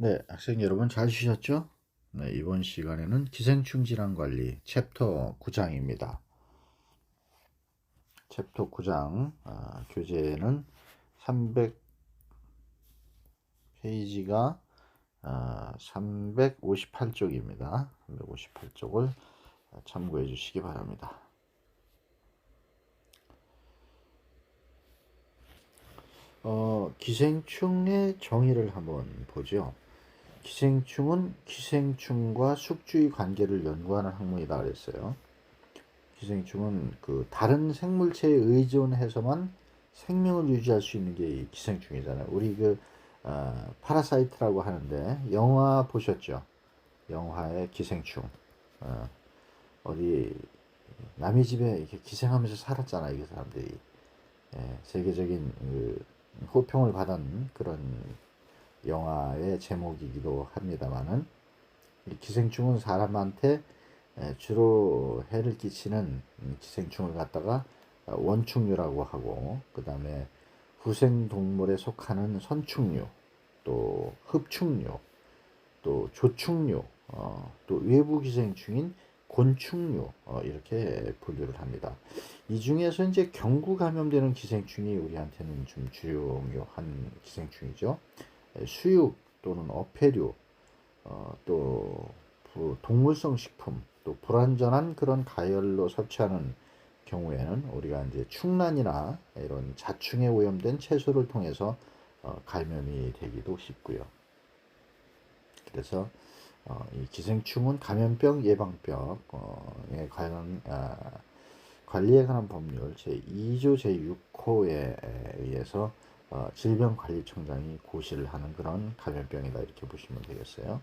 네, 학생 여러분 잘 쉬셨죠? 네, 이번 시간에는 기생충 질환 관리 챕터 9장입니다. 챕터 9장 교재는 300페이지가 358쪽입니다. 358쪽을 참고해 주시기 바랍니다. 기생충의 정의를 한번 보죠. 기생충은 기생충과 숙주의 관계를 연구하는 학문이다 그랬어요. 기생충은 그 다른 생물체에 의존해서만 생명을 유지할 수 있는 게 기생충이잖아요. 우리 파라사이트라고 하는데 영화 보셨죠? 영화의 기생충. 어, 어디 남의 집에 이렇게 기생하면서 살았잖아요, 이 사람들이. 세계적인 호평을 받은 그런 영화의 제목이기도 합니다만은 이 기생충은 사람한테 주로 해를 끼치는 기생충을 갖다가 원충류라고 하고, 그 다음에 후생동물에 속하는 선충류, 또 흡충류, 또 조충류, 또 외부 기생충인 곤충류, 이렇게 분류를 합니다. 이 중에서 이제 경구 감염되는 기생충이 우리한테는 좀 중요한 기생충이죠. 수육 또는 어패류, 또 동물성 식품, 또 불완전한 그런 가열로 섭취하는 경우에는 우리가 이제 충난이나 이런 자충에 오염된 채소를 통해서 감염이 되기도 쉽고요. 그래서 이 기생충은 감염병 예방병에 관한 관리에 관한 법률 제2조 제6호에 의해서 질병관리청장이 고시를 하는 그런 감염병이다 이렇게 보시면 되겠어요.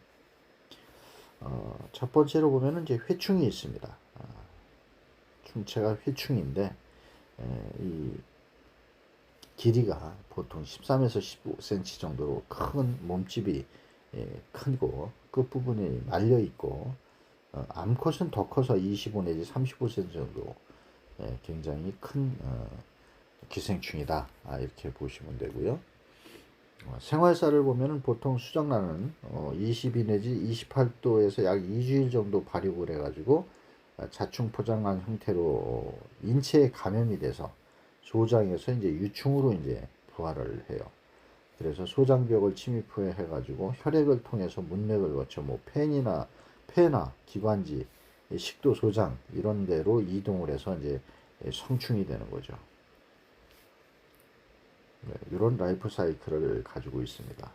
첫 번째로 보면은 이제 회충이 있습니다. 충체가 회충인데 이 길이가 보통 13에서 15cm 정도로 큰 몸집이 크고 끝부분이 말려 있고 암컷은 더 커서 25 내지 35cm 정도 굉장히 큰 기생충이다 이렇게 보시면 되고요. 생활사를 보면은 보통 수정란은 22 내지 28도에서 약 2주일 정도 발육을 해가지고 자충 포장란 형태로 인체에 감염이 돼서 소장에서 이제 유충으로 이제 부활을 해요. 그래서 소장벽을 침입해 가지고 혈액을 통해서 문맥을 거쳐 뭐 폐나 기관지, 식도 소장 이런 데로 이동을 해서 이제 성충이 되는 거죠. 네, 이런 라이프 사이클을 가지고 있습니다.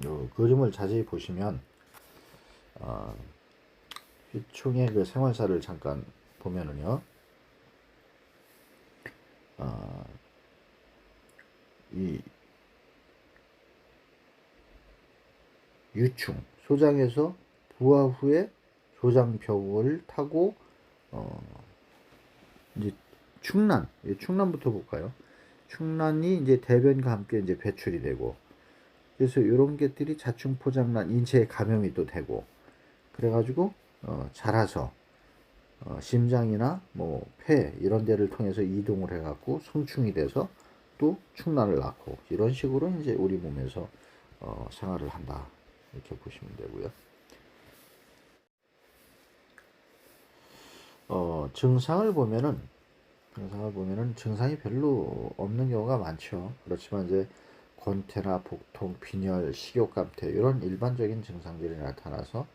요 그림을 자세히 보시면 휘충의 그 생활사를 잠깐 보면은요, 이 유충 소장에서 부화 후에 소장벽을 타고 이제 충란부터 볼까요? 충란이 이제 대변과 함께 이제 배출이 되고, 그래서 이런 것들이 자충 포장란 인체에 감염이 또 되고, 그래가지고 자라서 심장이나 뭐 폐 이런 데를 통해서 이동을 해갖고 성충이 돼서 또 충란을 낳고, 이런 식으로 이제 우리 몸에서 생활을 한다 이렇게 보시면 되고요. 증상을 보면은 증상이 별로 없는 경우가 많죠. 그렇지만 이제 권태나 복통, 빈혈, 식욕감퇴 이런 일반적인 증상들이 나타나서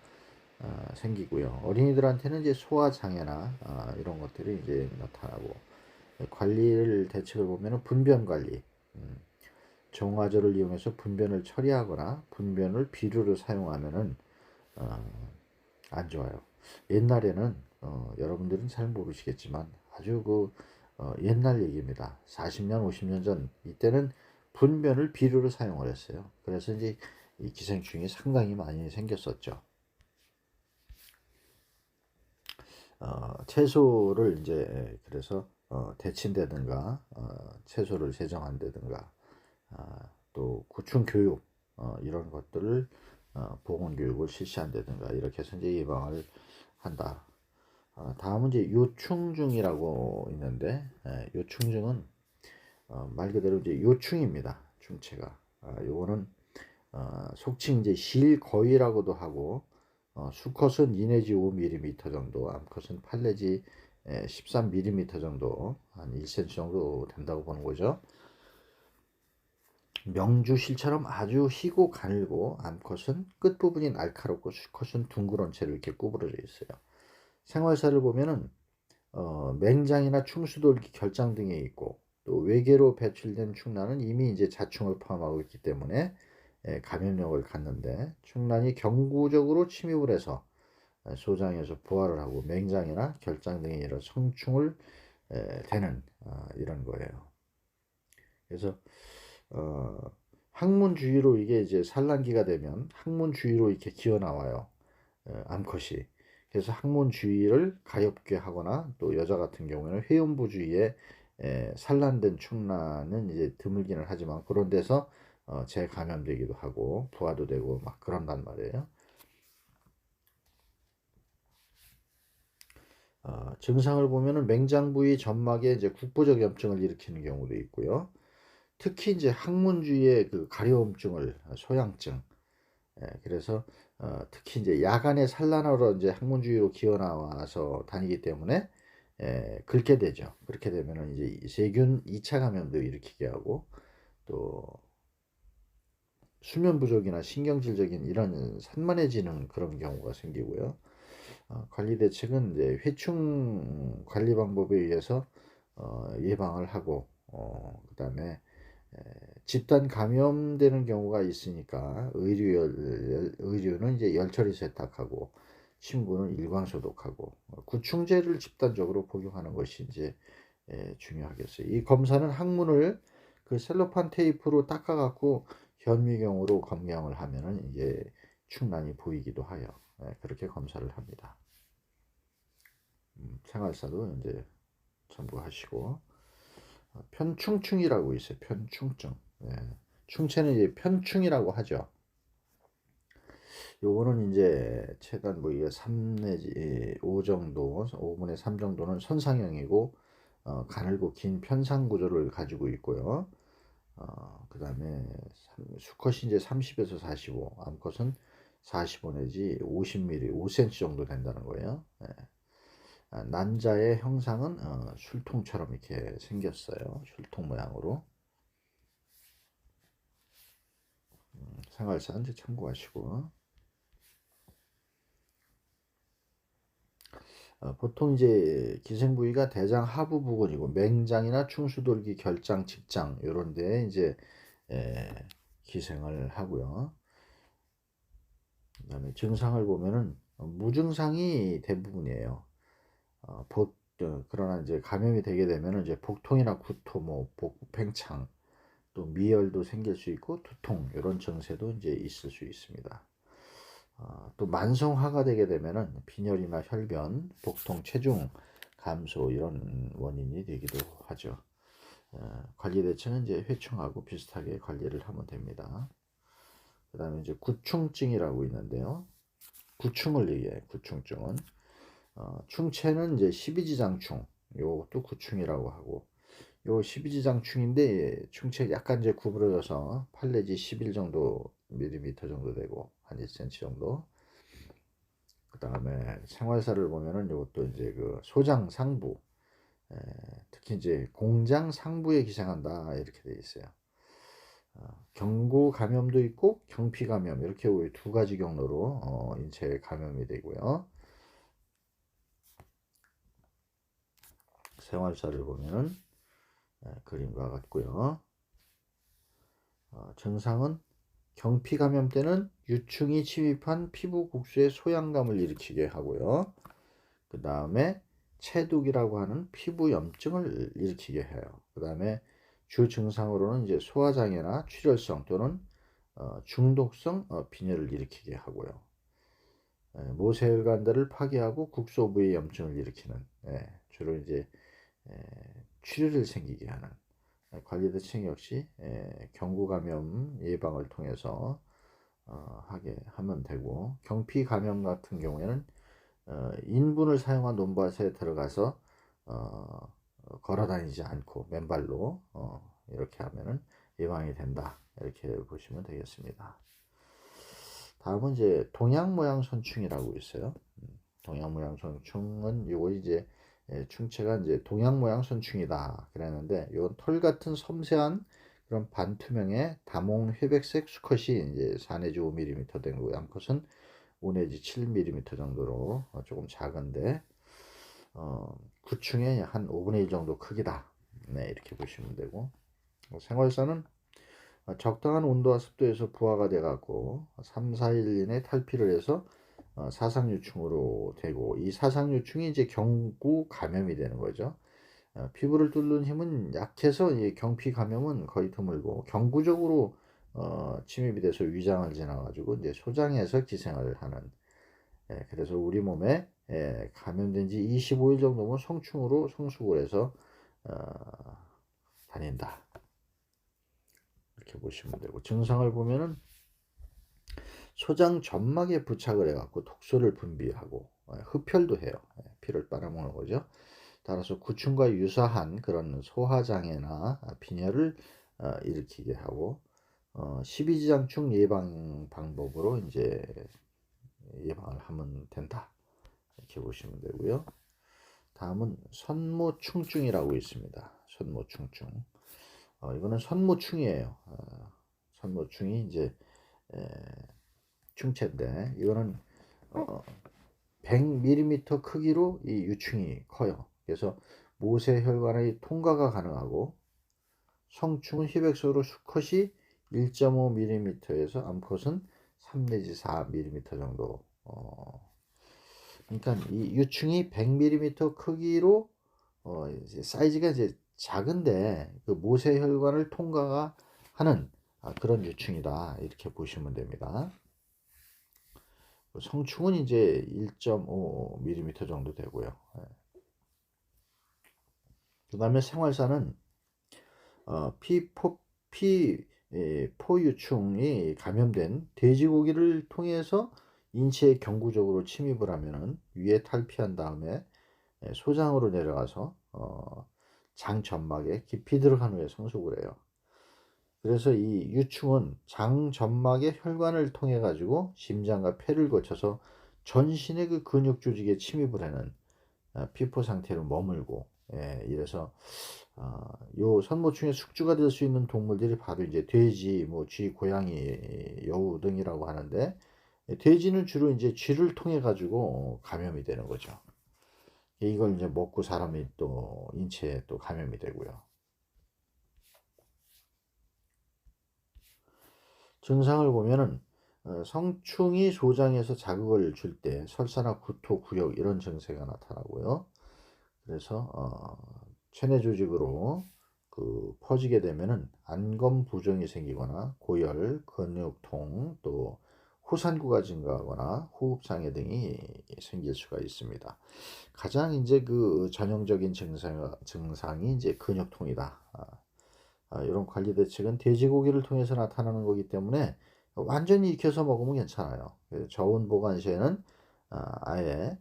생기고요. 어린이들한테는 이제 소화 장애나 이런 것들이 이제 나타나고, 관리를 대책을 보면은 분변 관리, 정화조를 이용해서 분변을 처리하거나 분변을 비료로 사용하면은 안 좋아요. 옛날에는 여러분들은 잘 모르시겠지만 아주 옛날 얘기입니다. 40년, 50년 전 이때는 분변을 비료로 사용을 했어요. 그래서 이제 이 기생충이 상당히 많이 생겼었죠. 채소를 이제 그래서 데친다든가 채소를 세정한다든가 또 구충 교육 이런 것들을 보건 교육을 실시한다든가 이렇게 해서 이제 예방을 한다. 다음은 이제 요충증이라고 있는데, 요충증은 말 그대로 이제 요충입니다. 충체가. 요거는 속칭 이제 실거위라고도 하고, 수컷은 2 내지 5mm 정도, 암컷은 8 내지 13mm 정도, 한 1cm 정도 된다고 보는 거죠. 명주실처럼 아주 희고 가늘고, 암컷은 끝부분이 날카롭고 수컷은 둥그런 채로 이렇게 구부러져 있어요. 생활사를 보면은 맹장이나 충수돌기 결장 등에 있고, 또 외계로 배출된 충란은 이미 이제 자충을 포함하고 있기 때문에 감염력을 갖는데, 충란이 경구적으로 침입을 해서 소장에서 부활을 하고 맹장이나 결장 등에 이런 성충을 되는 이런 거예요. 그래서 항문 주위로 이게 이제 산란기가 되면 항문 주위로 이렇게 기어 나와요. 암컷이. 그래서 항문 주위를 가엾게 하거나, 또 여자 같은 경우에는 회음부 주위에 산란된 충란은 이제 드물기는 하지만 그런 데서 재감염되기도 하고 부화도 되고 막 그런단 말이에요. 증상을 보면은 맹장 부위 점막에 이제 국부적 염증을 일으키는 경우도 있고요. 특히 이제 항문 주위의 그 가려움증을, 소양증. 그래서 특히 이제 야간에 산란하러 이제 항문 주위로 기어 나와서 다니기 때문에 긁게 되죠. 그렇게 되면은 이제 세균 2차 감염도 일으키게 하고, 또 수면 부족이나 신경질적인 이런 산만해지는 그런 경우가 생기고요. 관리 대책은 이제 회충 관리 방법에 의해서 예방을 하고, 그다음에 집단 감염되는 경우가 있으니까 의류는 이제 열처리 세탁하고, 침구는 일광 소독하고, 구충제를 집단적으로 복용하는 것이 이제 중요하겠어요. 이 검사는 항문을 그 셀로판 테이프로 닦아갖고 현미경으로 검경을 하면은 이제 충란이 보이기도 하여 그렇게 검사를 합니다. 생활사도 이제 참고하시고, 편충증이라고 있어요. 편충증. 충체는 이제 편충이라고 하죠. 요거는 이제 최단 뭐 이게 3 내지 5 정도, 5분의 3 정도는 선상형이고, 가늘고 긴 편상 구조를 가지고 있고요. 그다음에 수컷이 이제 30에서 45, 암컷은 45 내지 50mm, 5cm 정도 된다는 거예요. 난자의 형상은 술통처럼 이렇게 생겼어요. 술통 모양으로. 생활사 이제 참고하시고, 보통 이제 기생 부위가 대장 하부 부근이고, 맹장이나 충수돌기 결장 직장 요런 데 이제 에, 기생을 하고요. 그다음에 증상을 보면은 무증상이 대부분이에요. 그러나 이제 감염이 되게 되면은 이제 복통이나 구토, 뭐 팽창, 또 미열도 생길 수 있고 두통 이런 증세도 이제 있을 수 있습니다. 또 만성화가 되게 되면은 빈혈이나 혈변, 복통, 체중 감소 이런 원인이 되기도 하죠. 관리 대책은 이제 회충하고 비슷하게 관리를 하면 됩니다. 그다음에 이제 구충증이라고 있는데요. 구충을 얘기해. 구충증은 충체는 이제 12지장충, 요것도 구충이라고 하고, 요 12지장충인데 충체 약간 이제 구부러져서 8 내지 11 정도 밀리미터 정도 되고 한 1cm 정도. 그다음에 생활사를 보면은 요것도 이제 그 소장 상부, 특히 이제 공장 상부에 기생한다 이렇게 돼 있어요. 경구 감염도 있고 경피 감염 이렇게 두 가지 경로로 인체 감염이 되고요. 생활사를 보면은 그림과 같고요. 증상은 경피 감염 때는 유충이 침입한 피부 국수에 소양감을 일으키게 하고요. 그 다음에 체독이라고 하는 피부 염증을 일으키게 해요. 그 다음에 주 증상으로는 이제 소화장애나 출혈성 또는 중독성 빈혈을 일으키게 하고요. 모세혈관들을 파괴하고 국소 부위 염증을 일으키는, 주로 이제 출혈을 생기게 하는 관리 대책 역시 경구 감염 예방을 통해서 하게 하면 되고, 경피 감염 같은 경우에는 인분을 사용한 논밭에 들어가서 걸어 다니지 않고 맨발로 이렇게 하면은 예방이 된다. 이렇게 보시면 되겠습니다. 다음은 이제 동양 모양 선충이라고 있어요. 동양 모양 선충은 요거 이제 충체가 이제 동양 모양 선충이다 그랬는데, 요건 털 같은 섬세한 그런 반투명의 다몽 회백색 수컷이 이제 4 내지 5mm 된 거고요. 암컷은 5 내지 7mm 정도로 조금 작은데 구충의 한 5분의 1 정도 크기다. 네, 이렇게 보시면 되고, 생활사는 적당한 온도와 습도에서 부화가 돼 갖고 3, 4일 이내 탈피를 해서 사상유충으로 되고, 이 사상유충이 이제 경구 감염이 되는 거죠. 피부를 뚫는 힘은 약해서 이 경피 감염은 거의 드물고, 경구적으로 침입이 돼서 위장을 지나가지고 이제 소장에서 기생을 하는, 그래서 우리 몸에 감염된 지 25일 정도면 성충으로 성숙을 해서 다닌다. 이렇게 보시면 되고, 증상을 보면은 소장 점막에 부착을 해갖고 독소를 분비하고 흡혈도 해요. 피를 빨아먹는 거죠. 따라서 구충과 유사한 그런 소화장애나 빈혈을 일으키게 하고, 십이지장충 예방 방법으로 이제 예방을 하면 된다. 이렇게 보시면 되고요. 다음은 선모충증이라고 있습니다. 선모충증. 이거는 선모충이에요. 선모충이 이제 충체인데, 이거는 100mm 크기로 이 유충이 커요. 그래서 모세혈관의 통과가 가능하고, 성충은 희백소로 수컷이 1.5mm에서 암컷은 3 내지 4mm 정도. 그러니까 이 유충이 100mm 크기로 이제 사이즈가 이제 작은데 그 모세혈관을 통과가 하는 그런 유충이다. 이렇게 보시면 됩니다. 성충은 이제 1.5mm 정도 되고요. 그 다음에 생활사는 포유충이 감염된 돼지고기를 통해서 인체에 경구적으로 침입을 하면은 위에 탈피한 다음에 소장으로 내려가서 장 점막에 깊이 들어간 후에 성숙을 해요. 그래서 이 유충은 장 점막의 혈관을 통해 가지고 심장과 폐를 거쳐서 전신의 그 근육 조직에 침입을 하는 피포 상태로 머물고, 이래서 요 선모충의 숙주가 될 수 있는 동물들이 바로 이제 돼지, 뭐 쥐, 고양이, 여우 등이라고 하는데, 돼지는 주로 이제 쥐를 통해 가지고 감염이 되는 거죠. 이걸 이제 먹고 사람이 또 인체에 또 감염이 되고요. 증상을 보면은 성충이 소장에서 자극을 줄 때 설사나 구토, 구역 이런 증세가 나타나고요. 그래서 체내 조직으로 그 퍼지게 되면은 안검 부종이 생기거나 고열, 근육통, 또 호산구가 증가하거나 호흡장애 등이 생길 수가 있습니다. 가장 이제 그 전형적인 증상이 이제 근육통이다. 이런 관리 대책은 돼지고기를 통해서 나타나는 거기 때문에 완전히 익혀서 먹으면 괜찮아요. 저온 보관 시에는 아예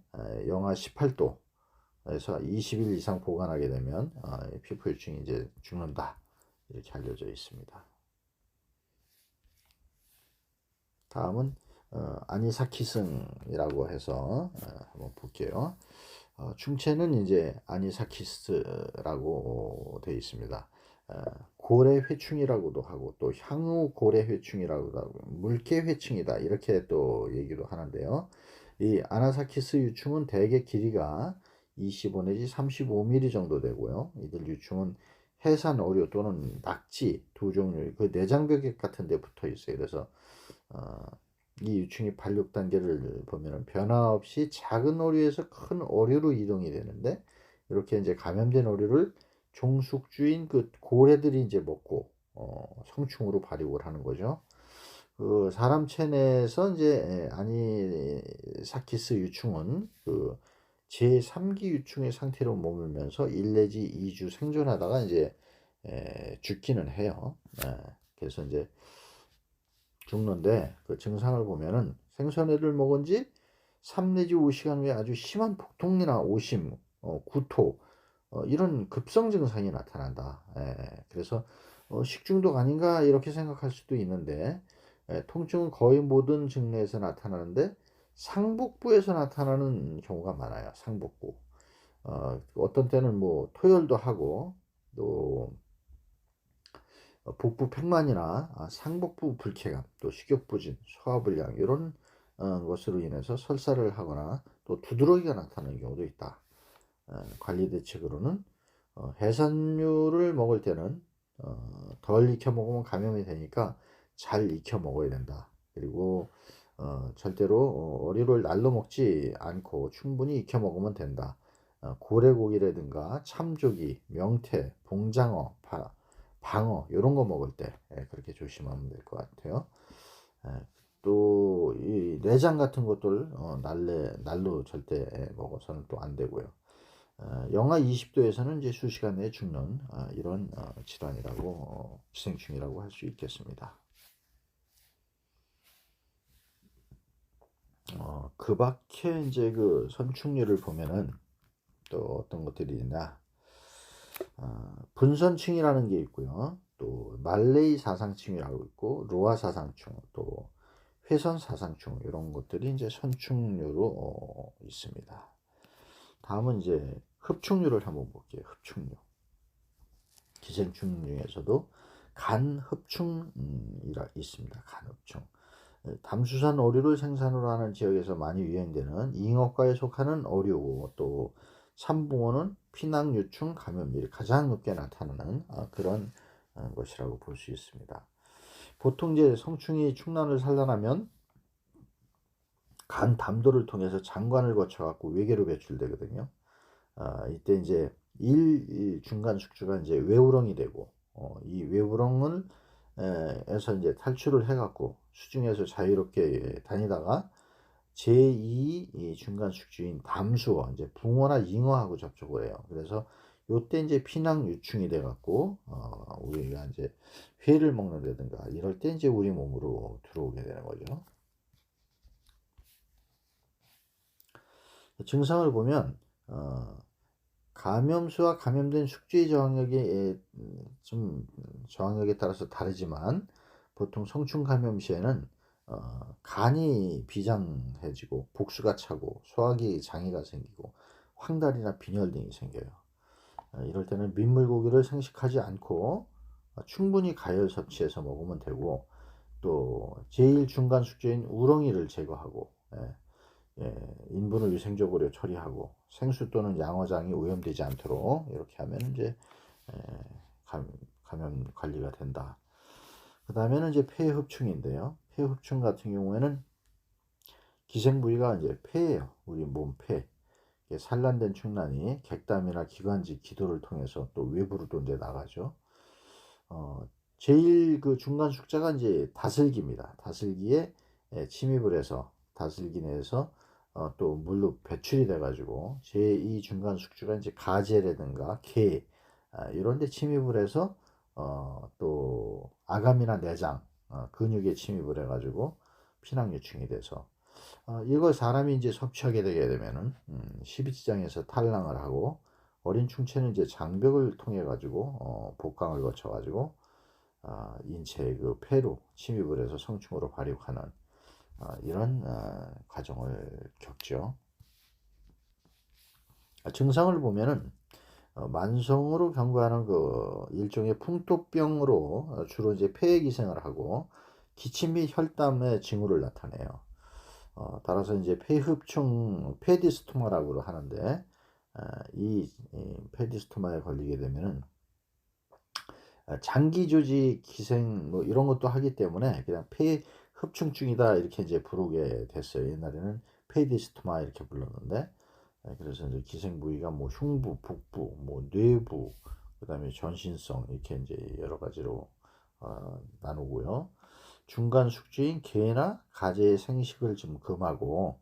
영하 18도에서 20일 이상 보관하게 되면 피부유충이 이제 죽는다. 이렇게 알려져 있습니다. 다음은 아니사키슨이라고 해서 한번 볼게요. 충체는 이제 아니사키스라고 되어 있습니다. 고래회충이라고도 하고, 또 향후 고래회충이라고도 하고, 물개회충이다 이렇게 또 얘기도 하는데요. 이 아나사키스 유충은 대개 길이가 25 내지 35mm 정도 되고요. 이들 유충은 해산 어류 또는 낙지 두 종류, 그 내장벽 같은 데 붙어 있어요. 그래서 이 유충이 발육 단계를 보면은 변화 없이 작은 오류에서 큰 오류로 이동이 되는데, 이렇게 이제 감염된 오류를 종숙주인 그 고래들이 이제 먹고 성충으로 발육을 하는 거죠. 그 사람 체내에서 이제 아니사키스 유충은 그 제3기 유충의 상태로 머물면서 1 내지 2주 생존하다가 이제 죽기는 해요. 그래서 이제 죽는데, 그 증상을 보면은 생선회를 먹은 지 3 내지 5시간 후에 아주 심한 복통이나 오심, 구토, 이런 급성 증상이 나타난다. 예. 그래서 식중독 아닌가 이렇게 생각할 수도 있는데, 통증은 거의 모든 증례에서 나타나는데 상복부에서 나타나는 경우가 많아요. 상복부. 어떤 때는 뭐 토열도 하고, 또 복부 팽만이나 상복부 불쾌감, 또 식욕부진, 소화불량 이런 것으로 인해서 설사를 하거나 또 두드러기가 나타나는 경우도 있다. 관리 대책으로는 해산류를 먹을 때는 덜 익혀 먹으면 감염이 되니까 잘 익혀 먹어야 된다. 그리고 절대로 어류를 날로 먹지 않고 충분히 익혀 먹으면 된다. 고래고기라든가 참조기, 명태, 봉장어, 방어 이런 거 먹을 때 그렇게 조심하면 될 것 같아요. 또 이 내장 같은 것들 날로 절대 먹어서는 또 안 되고요. 영하 20도에서는 이제 수시간 내에 죽는 이런 질환이라고 기생충이라고 할 수 있겠습니다. 그 밖에 이제 그 선충류를 보면은 또 어떤 것들이 있나? 분선충이라는 게 있고요. 또 말레이 사상충이라고 있고 로아 사상충, 또 회선 사상충 이런 것들이 이제 선충류로 있습니다. 다음은 이제 흡충류를 한번 볼게요. 흡충류. 기생충 중에서도 간흡충이라 있습니다. 간흡충. 담수산 어류를 생산으로 하는 지역에서 많이 유행되는 잉어과에 속하는 어류고, 또 참붕어는 피낭유충 감염률이 가장 높게 나타나는 그런 것이라고 볼 수 있습니다. 보통 이제 성충이 충난을 산란하면 간 담도를 통해서 장관을 거쳐 갖고 외계로 배출되거든요. 이때 이제 중간 숙주가 이제 외우렁이 되고, 이 외우렁을 에서 이제 탈출을 해갖고 수중에서 자유롭게 다니다가 제2 중간 숙주인 담수어, 이제 붕어나 잉어하고 접촉을 해요. 그래서 요때 이제 피낭 유충이 돼갖고 우리가 이제 회를 먹는다든가 이럴 때 이제 우리 몸으로 들어오게 되는 거죠. 증상을 보면 감염수와 감염된 숙주의 저항력이 좀 저항력에 따라서 다르지만, 보통 성충 감염 시에는 간이 비장해지고 복수가 차고 소화기 장애가 생기고 황달이나 빈혈 등이 생겨요. 이럴 때는 민물고기를 생식하지 않고 충분히 가열 섭취해서 먹으면 되고, 또 제1중간 숙주인 우렁이를 제거하고, 인분을 위생적으로 처리하고 생수 또는 양어장이 오염되지 않도록 이렇게 하면 이제 감염 관리가 된다. 그 다음에는 이제 폐흡충인데요. 폐흡충 같은 경우에는 기생 부위가 이제 폐예요. 우리 몸 폐. 산란된 충난이 객담이나 기관지, 기도를 통해서 또 외부로도 이제 나가죠. 제일 그 중간 숙자가 이제 다슬기입니다. 다슬기에 침입을 해서 다슬기 내에서 또 물로 배출이 돼가지고 제2 중간 숙주가 이제 가재라든가 게 이런 데 침입을 해서 또 아감이나 내장, 근육에 침입을 해가지고 피낭유충이 돼서 이걸 사람이 이제 섭취하게 되게 되면은 십이지장에서 탈랑을 하고, 어린 충체는 이제 장벽을 통해 가지고 복강을 거쳐 가지고 인체의 그 폐로 침입을 해서 성충으로 발육하는 이런 과정을 겪죠. 증상을 보면은 만성으로 경과하는 그 일종의 풍토병으로 주로 이제 폐에 기생을 하고 기침 및 혈담의 징후를 나타내요. 따라서 이제 폐흡충 페디스토마라고 하는데, 이 페디스토마에 걸리게 되면은 장기 조직 기생 뭐 이런 것도 하기 때문에 그냥 폐흡충증이다 이렇게 이제 부르게 됐어요. 옛날에는 페디스토마 이렇게 불렀는데, 그래서 이제 기생 부위가 뭐 흉부, 북부, 뭐 뇌부, 그다음에 전신성 이렇게 이제 여러 가지로 나누고요. 중간 숙주인 게나 가재의 생식을 좀 금하고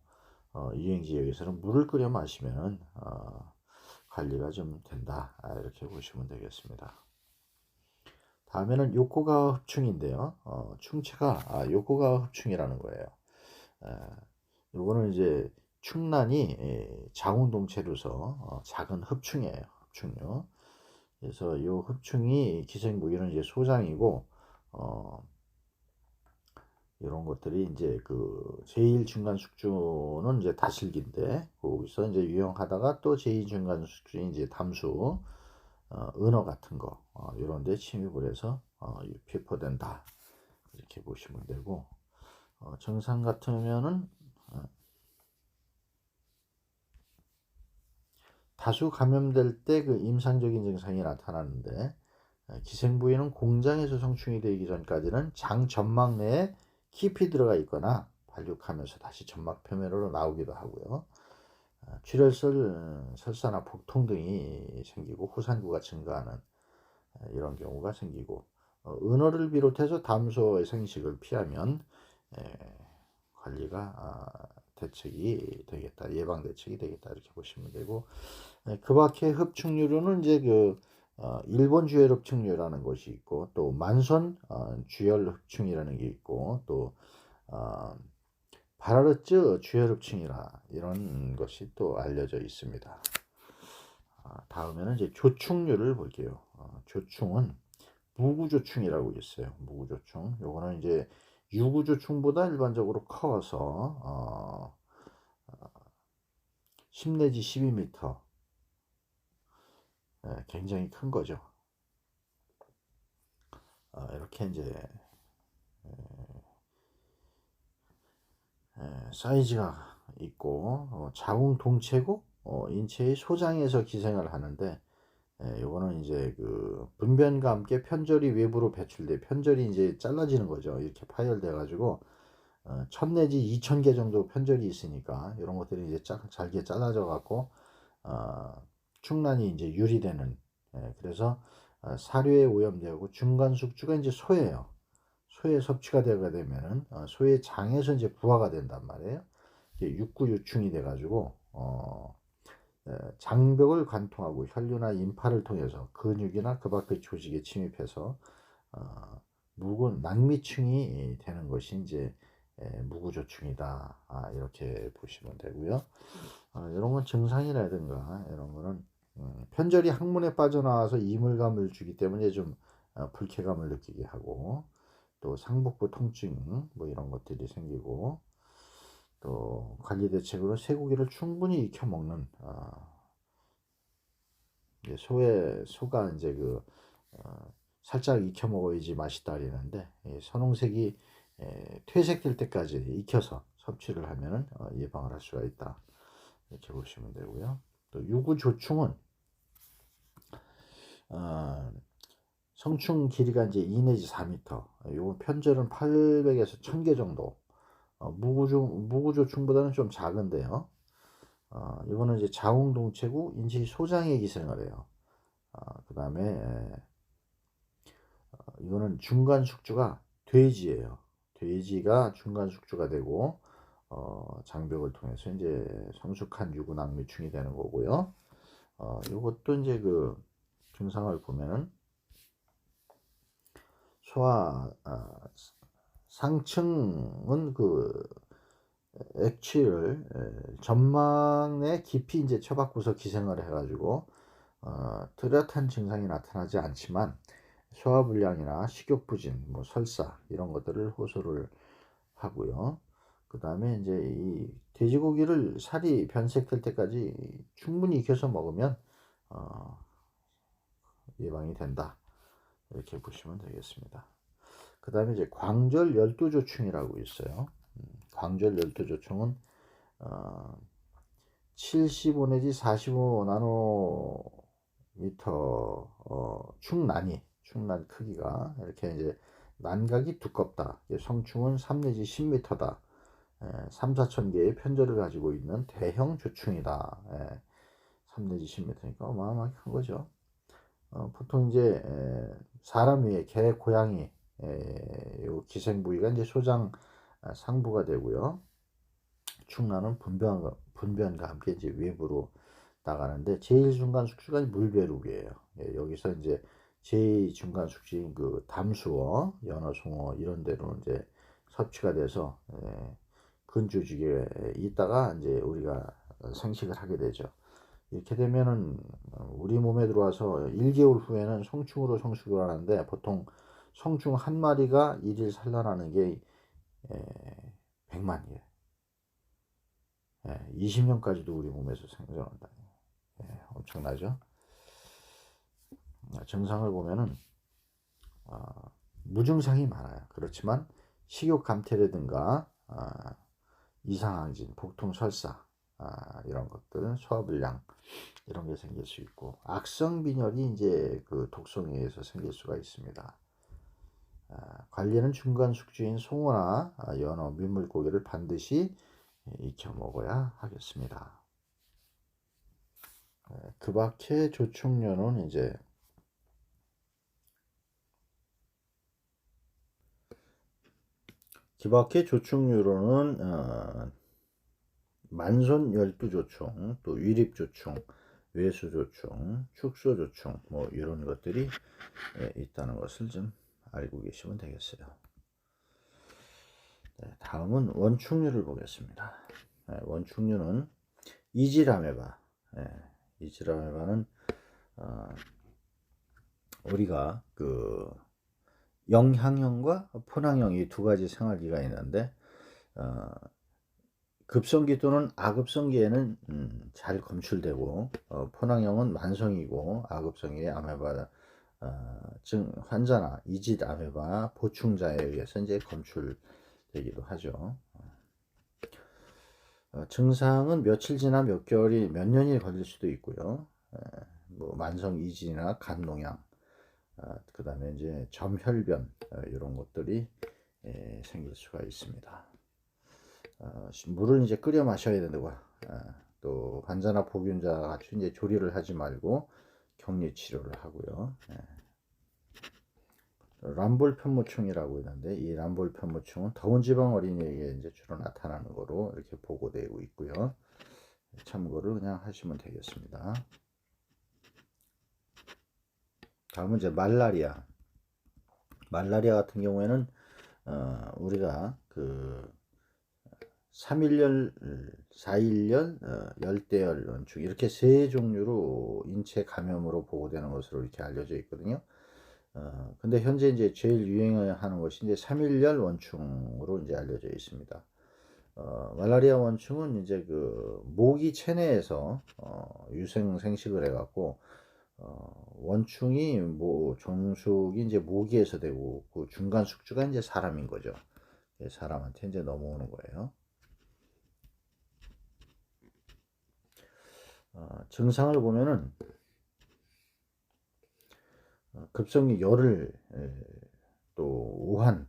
유행 지역에서는 물을 끓여 마시면 관리가 좀 된다. 이렇게 보시면 되겠습니다. 다음에는 요코가와 흡충인데요. 충체가 요코가와 흡충이라는 거예요. 요거는 이제 충난이 자웅동체로서 작은 흡충이에요. 흡충류. 그래서 요 흡충이 기생부위는 이제 소장이고 이런 것들이 이제 그 제일 중간 숙주는 이제 다슬기인데 거기서 이제 유형하다가 또 제일 중간 숙주인 이제 담수, 은어 같은 거 이런 데 침입을 해서 유폐포된다 이렇게 보시면 되고 증상 같으면은 다수 감염될 때 그 임상적인 증상이 나타나는데 기생부위는 공장에서 성충이 되기 전까지는 장 점막 내에 깊이 들어가 있거나 발육하면서 다시 점막 표면으로 나오기도 하고요. 출혈설, 설사나 복통 등이 생기고 호산구가 증가하는 이런 경우가 생기고 은어를 비롯해서 담소의 생식을 피하면 관리가 대책이 되겠다, 예방 대책이 되겠다 이렇게 보시면 되고 그 밖에 흡충류로는 이제 그 일본 주열 흡충류라는 것이 있고 또 만선 주열 흡충이라는 게 있고 또 바라르츠 주열 흡충이라 이런 것이 또 알려져 있습니다. 다음에는 이제 조충류를 볼게요. 조충은 무구조충이라고 있어요. 무구조충. 요거는 이제 유구조충보다 일반적으로 커서 10 내지 12m 굉장히 큰 거죠. 이렇게 이제 사이즈가 있고 자웅동체고 인체의 소장에서 기생을 하는데 요거는 이제 그 분변과 함께 편절이 외부로 배출돼 편절이 이제 잘라지는 거죠. 이렇게 파열돼 가지고 1000 내지 2000개 정도 편절이 있으니까 이런 것들이 이제 잘게 잘라져 갖고 충난이 이제 유리되는 그래서 사료에 오염되고 중간 숙주가 이제 소예요. 소에 섭취가 되게 되면은 소의 장에서 이제 부화가 된단 말이에요. 이게 육구유충이 돼가지고 장벽을 관통하고 혈류나 임파를 통해서 근육이나 그 밖의 조직에 침입해서 묵은 낙미충이 되는 것이 이제 무구조충이다. 이렇게 보시면 되고요. 이런 건 증상이라든가 이런 거는 편절이 항문에 빠져나와서 이물감을 주기 때문에 좀 불쾌감을 느끼게 하고 또 상복부 통증 뭐 이런 것들이 생기고 또 관리 대책으로 쇠고기를 충분히 익혀 먹는 소가 이제 그 살짝 익혀 먹어야지 맛있다 이러는데 선홍색이 퇴색될 때까지 익혀서 섭취를 하면은 예방을 할 수가 있다 이렇게 보시면 되고요. 또 유구조충은 성충 길이가 이제 2 내지 4m. 요건 편절은 800에서 1000개 정도. 무구조충보다는 좀 작은데요. 이거는 이제 자웅동체고 인체 소장에 기생을 해요. 그 다음에 이거는 중간 숙주가 돼지예요. 돼지가 중간 숙주가 되고 장벽을 통해서 이제 성숙한 유구낭미충이 되는 거고요. 이것도 이제 그 증상을 보면은 소화 상층은 그 액취를 점막 내 깊이 이제 처박고서 기생을 해가지고 뚜렷한 증상이 나타나지 않지만 소화불량이나 식욕부진, 뭐 설사 이런 것들을 호소를 하고요. 그 다음에 이제 이 돼지고기를 살이 변색될 때까지 충분히 익혀서 먹으면 예방이 된다. 이렇게 보시면 되겠습니다. 그 다음에 이제 광절 열두조충이라고 있어요. 광절 열두조충은 75 내지 45 나노미터 충난 크기가 이렇게 이제 난각이 두껍다. 성충은 3 내지 10m다. 3, 4천 개의 편절을 가지고 있는 대형 조충이다. 3 내지 10m니까 어마어마하게 큰 거죠. 보통 이제 사람 위에 개, 고양이 요 기생 부위가 이제 소장 상부가 되고요. 충난은 분변과 함께 이제 외부로 나가는데 제일 중간 숙주가 물배룩이에요. 여기서 이제 제일 중간 숙주인 그 담수어, 연어, 송어 이런 데로 이제 섭취가 돼서 근조직에 있다가 이제 우리가 생식을 하게 되죠. 이렇게 되면은 우리 몸에 들어와서 1개월 후에는 성충으로 성숙을 하는데 보통 성충 한 마리가 1일 산란하는 게 100만이에요. 20년까지도 우리 몸에서 생존한다. 엄청나죠? 증상을 보면은 무증상이 많아요. 그렇지만 식욕 감퇴라든가 이상항진, 복통, 설사 이런 것들, 소화불량 이런 게 생길 수 있고 악성 빈혈이 이제 그 독성에 의해서 생길 수가 있습니다. 관리는 중간 숙주인 송어나 연어, 민물고기를 반드시 익혀 먹어야 하겠습니다. 그 밖에 조충료는 이제 기밖에 조충류로는 만손 열두조충, 또 위립조충, 외수조충, 축소조충 뭐 이런 것들이 있다는 것을 좀 알고 계시면 되겠어요. 다음은 원충류를 보겠습니다. 원충류는 이지라메바. 이지라메바는 우리가 그 영향형과 포낭형 이 두 가지 생활기가 있는데 급성기 또는 아급성기에는 잘 검출되고 포낭형은 만성이고 아급성기에 아메바 증 환자나 이질 아메바 보충자에 의해서 이제 검출되기도 하죠. 증상은 며칠 지나 몇 개월이 몇 년이 걸릴 수도 있고요. 뭐 만성 이질이나 간 농양, 그 다음에 이제 점혈변 이런 것들이 생길 수가 있습니다. 물을 이제 끓여 마셔야 된다고. 또 환자나 보균자 같이 이제 조리를 하지 말고 격리 치료를 하고요. 람볼 편모충이라고 있는데 이 람볼 편모충은 더운 지방 어린이에게 이제 주로 나타나는 거로 이렇게 보고되고 있고요. 참고를 그냥 하시면 되겠습니다. 다음은 이제 말라리아. 말라리아 같은 경우에는 우리가 그 3일열, 4일열, 열대열 원충 이렇게 세 종류로 인체 감염으로 보고되는 것으로 이렇게 알려져 있거든요. 근데 현재 이제 제일 유행하는 것이 이제 3일열 원충으로 이제 알려져 있습니다. 말라리아 원충은 이제 그 모기 체내에서 유생 생식을 해갖고 원충이 뭐 종숙이 이제 모기에서 되고 그 중간 숙주가 이제 사람인 거죠. 사람한테 이제 넘어오는 거예요. 증상을 보면은 급성기 열을 또 오한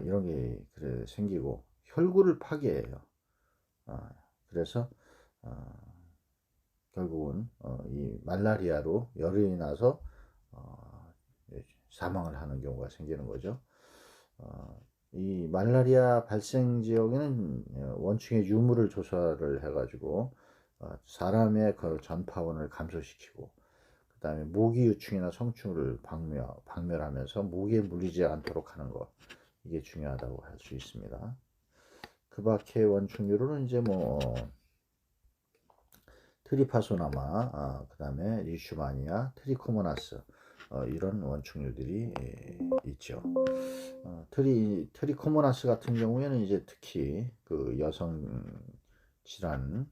이런 게 그래 생기고 혈구를 파괴해요. 그래서 결국은 이 말라리아로 열이 나서 사망을 하는 경우가 생기는 거죠. 이 말라리아 발생 지역에는 원충의 유무를 조사를 해가지고 사람의 그 전파원을 감소시키고 그 다음에 모기 유충이나 성충을 박멸하면서 모기에 물리지 않도록 하는 것 이게 중요하다고 할 수 있습니다. 그 밖의 원충류로는 이제 뭐 트리파소나마, 그 다음에 리슈마니아, 트리코모나스 이런 원충류들이 있죠. 트리코모나스 같은 경우에는 이제 특히 그 여성 질환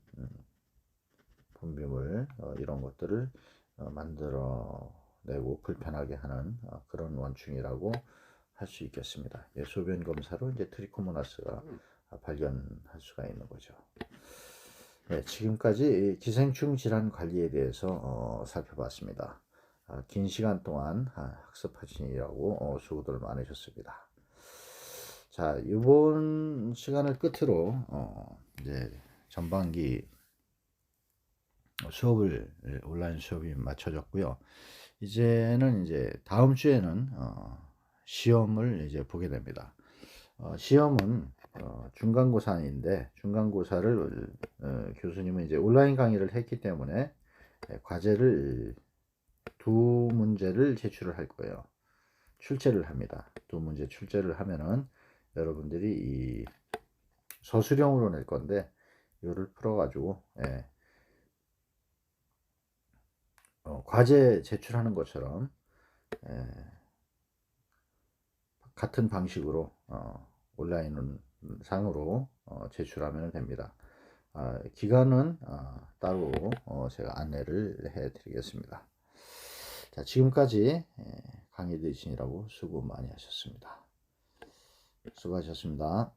분비물 이런 것들을 만들어내고 불편하게 하는 그런 원충이라고 할 수 있겠습니다. 소변 검사로 이제 트리코모나스가 발견할 수가 있는 거죠. 지금까지 기생충 질환 관리에 대해서 살펴봤습니다. 긴 시간 동안 학습하시느라고 수고들 많으셨습니다. 자, 이번 시간을 끝으로 이제 전반기 수업을 온라인 수업이 마쳐졌고요. 이제는 이제 다음 주에는 시험을 이제 보게 됩니다. 시험은 중간고사인데 중간고사를 교수님은 이제 온라인 강의를 했기 때문에 과제를 두 문제를 제출을 할 거예요. 출제를 합니다. 두 문제 출제를 하면은 여러분들이 이 서술형으로 낼 건데 이거를 풀어가지고 과제 제출하는 것처럼 예, 같은 방식으로 온라인 상으로 제출하면 됩니다. 기간은 따로 제가 안내를 해 드리겠습니다. 자, 지금까지 강의 들으시느라고 수고 많이 하셨습니다. 수고하셨습니다.